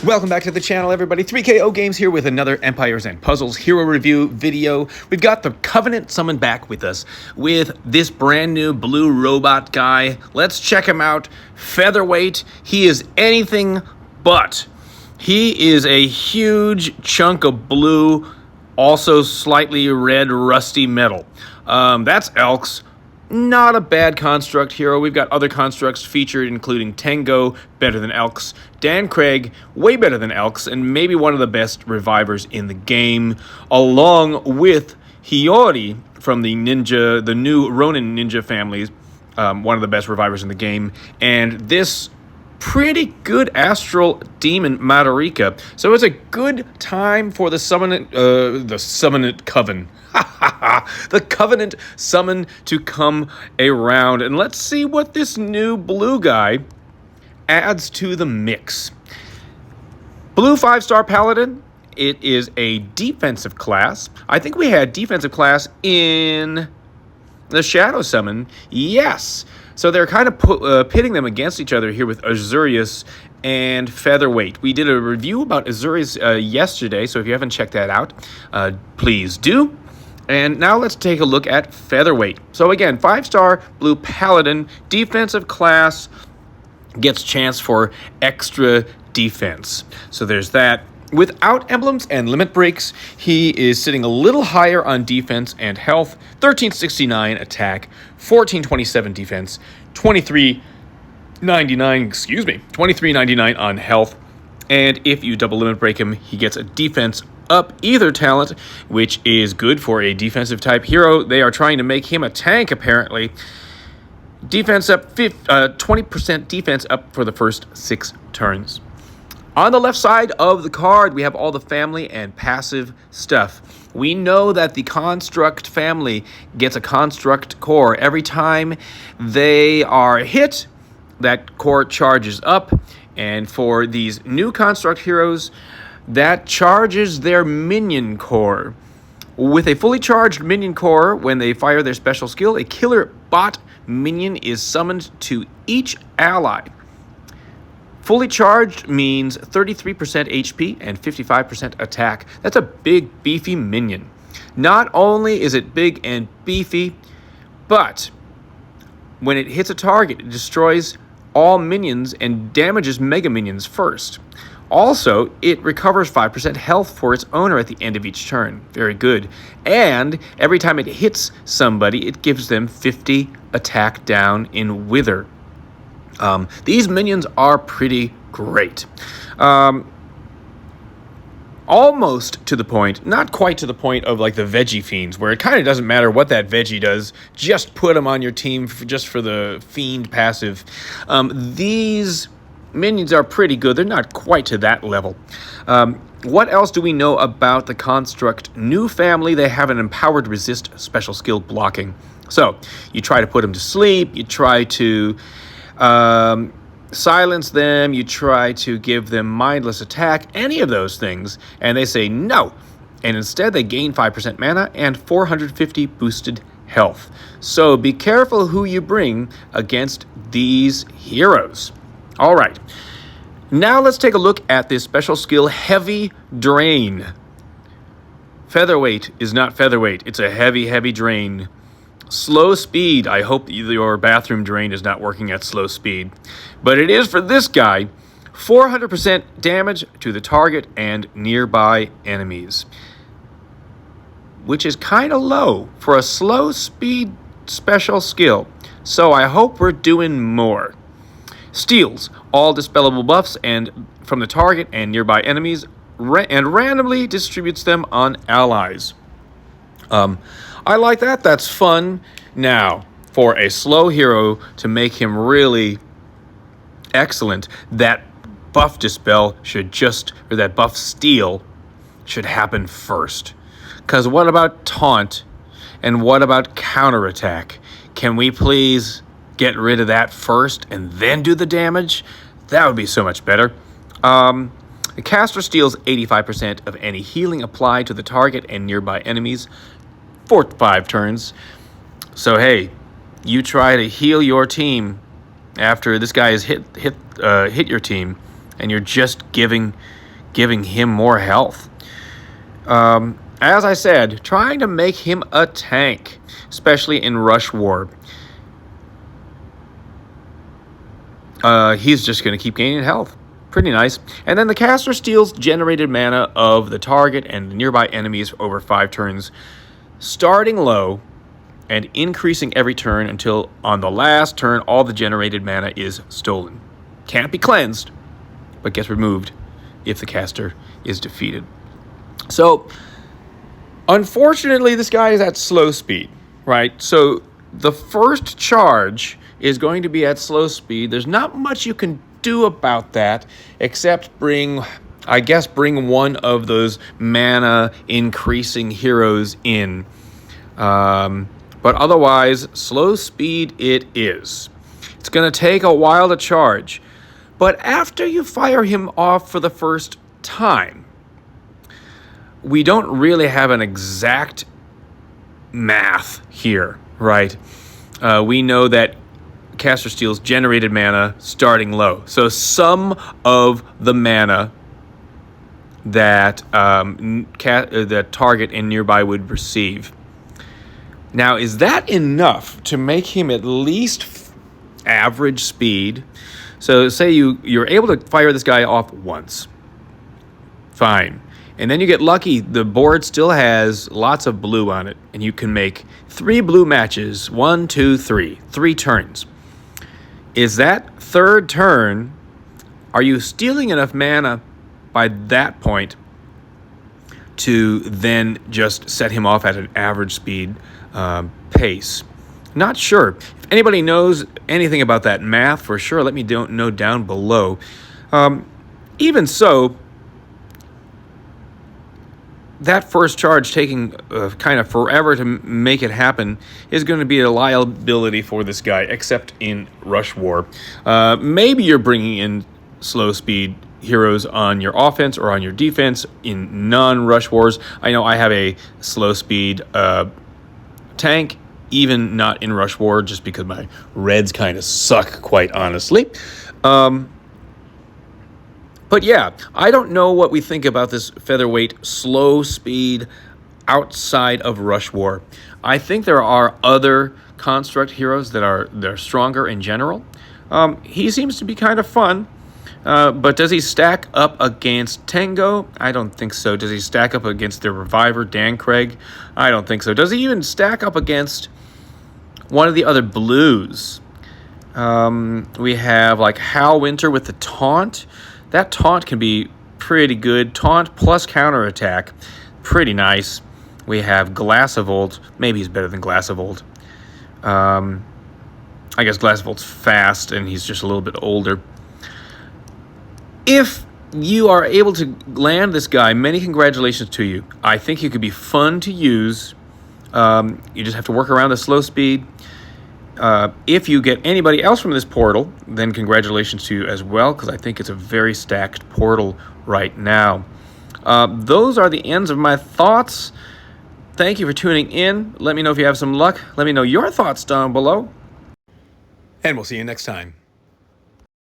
Welcome back to the channel, everybody. 3KO Games here with another Empires and Puzzles hero review video. We've got the Covenant summoned back with us with this brand new blue robot guy. Let's check him out. Featherweight. He is anything but. He is a huge chunk of blue, also slightly red, rusty metal. That's Elks. Not a bad construct hero. We've got other constructs featured, including Tango, better than Elks, Dan Craig, way better than Elks, and maybe one of the best revivers in the game, along with Hiyori from the new Ronin ninja families, one of the best revivers in the game, and this pretty good astral demon Madarika. So it's a good time for the Summonant Coven. The Covenant summon to come around. And let's see what this new blue guy adds to the mix. Blue 5-star Paladin. It is a defensive class. I think we had defensive class in the Shadow Summon. Yes. So they're kind of pitting them against each other here with Azurius and Featherweight. We did a review about Azurius yesterday, so if you haven't checked that out, please do. And now let's take a look at Featherweight. So again, 5-star blue Paladin, defensive class, gets chance for extra defense. So there's that. Without emblems and limit breaks, he is sitting a little higher on defense and health. 1369 attack, 1427 defense, 2399 on health. And if you double limit break him, he gets a defense up either talent, which is good for a defensive type hero. They are trying to make him a tank, apparently. Defense up, 20% defense up for the first 6 turns. On the left side of the card, we have all the family and passive stuff. We know that the Construct family gets a Construct core. Every time they are hit, that core charges up. And for these new Construct heroes, that charges their minion core. With a fully charged minion core, when they fire their special skill, a killer bot minion is summoned to each ally. Fully charged means 33% HP and 55% attack. That's a big, beefy minion. Not only is it big and beefy, but when it hits a target, it destroys all minions and damages mega minions first. Also, it recovers 5% health for its owner at the end of each turn. Very good. And every time it hits somebody, it gives them 50 attack down in Wither. These minions are pretty great. Almost to the point, not quite to the point of like the Veggie Fiends, where it kind of doesn't matter what that Veggie does, just put them on your team just for the Fiend passive. These minions are pretty good. They're not quite to that level. What else do we know about the Construct new family? They have an empowered resist special skill blocking. So you try to put them to sleep. You try to silence them. You try to give them mindless attack, any of those things, and they say no. And instead they gain 5% mana and 450 boosted health. So be careful who you bring against these heroes. All right, now let's take a look at this special skill, Heavy Drain. Featherweight is not Featherweight. It's a heavy, heavy drain. Slow speed. I hope your bathroom drain is not working at slow speed. But it is for this guy. 400% damage to the target and nearby enemies, which is kind of low for a slow speed special skill. So I hope we're doing more. Steals all dispellable buffs and from the target and nearby enemies, and randomly distributes them on allies. I like that. That's fun. Now, for a slow hero to make him really excellent, that buff dispel should that buff steal should happen first. Because what about taunt? And what about counterattack? Can we please get rid of that first and then do the damage? That would be so much better. The caster steals 85% of any healing applied to the target and nearby enemies for 5 turns. So hey, you try to heal your team after this guy has hit your team, and you're just giving giving him more health. As I said, trying to make him a tank, especially in Rush War. He's just going to keep gaining health. Pretty nice. And then the caster steals generated mana of the target and the nearby enemies over 5 turns, starting low and increasing every turn until on the last turn all the generated mana is stolen. Can't be cleansed, but gets removed if the caster is defeated. So, unfortunately, this guy is at slow speed, right? So the first charge is going to be at slow speed. There's not much you can do about that except bring one of those mana increasing heroes in. But otherwise, slow speed it is. It's going to take a while to charge. But after you fire him off for the first time, we don't really have an exact math here, right? We know that caster steals generated mana starting low. So some of the mana that that target and nearby would receive. Now, is that enough to make him at least average speed? So say you're able to fire this guy off once. Fine. And then you get lucky, the board still has lots of blue on it, and you can make 3 blue matches, 1, 2, 3, 3 turns. Is that third turn, are you stealing enough mana by that point to then just set him off at an average speed pace? Not sure. If anybody knows anything about that math, for sure, let me know down below. Even so, that first charge taking kind of forever to make it happen is going to be a liability for this guy, except in Rush War. Maybe you're bringing in slow speed heroes on your offense or on your defense in non-Rush Wars. I know I have a slow speed tank, even not in Rush War, just because my reds kind of suck, quite honestly. But yeah, I don't know what we think about this Featherweight slow speed outside of Rush War. I think there are other construct heroes that are stronger in general. He seems to be kind of fun, but does he stack up against Tango? I don't think so. Does he stack up against the Reviver, Dan Craig? I don't think so. Does he even stack up against one of the other blues? We have like Hal Winter with the Taunt. That Taunt can be pretty good. Taunt plus counterattack. Pretty nice. We have Glassavolt. Maybe he's better than Glassavolt. I guess Glassavolt fast, and he's just a little bit older. If you are able to land this guy, many congratulations to you. I think he could be fun to use. You just have to work around the slow speed. If you get anybody else from this portal, then congratulations to you as well, because I think it's a very stacked portal right now. Those are the ends of my thoughts. Thank you for tuning in. Let me know if you have some luck. Let me know your thoughts down below. And we'll see you next time.